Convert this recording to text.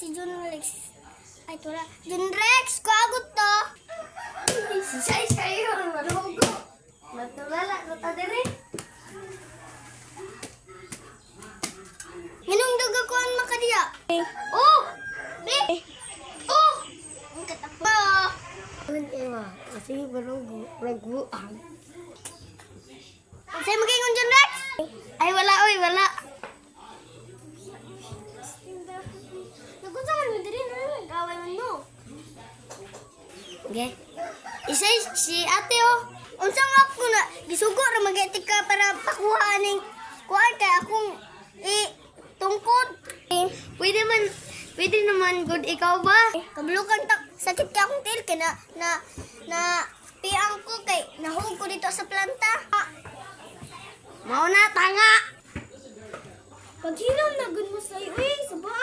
si John Rex. Ay, wala. John Rex, kuagot to. Si Sai kayo, malugo. Matulala, natadiri. Minong dagakuan makadiya? Oh! Oh! Ang katakbo. Ang ewa, kasi maluguan. Sa'yo magiging John Rex? Ay, wala, oy, wala. Nagunsa man mo diri na nag-away man mo. Okay. Isa si ate oh. Unsa nga ako na gisugo ra mag-etik ka para pakuha ning kuan kay akong tungkod. Pwede naman good ikaw ba? Kabulukan tak sakit ka akong tail kay na piang ko kay nahug ko dito sa planta. Mao na tanga. Paghinom na gud mo sa'yo, sabay.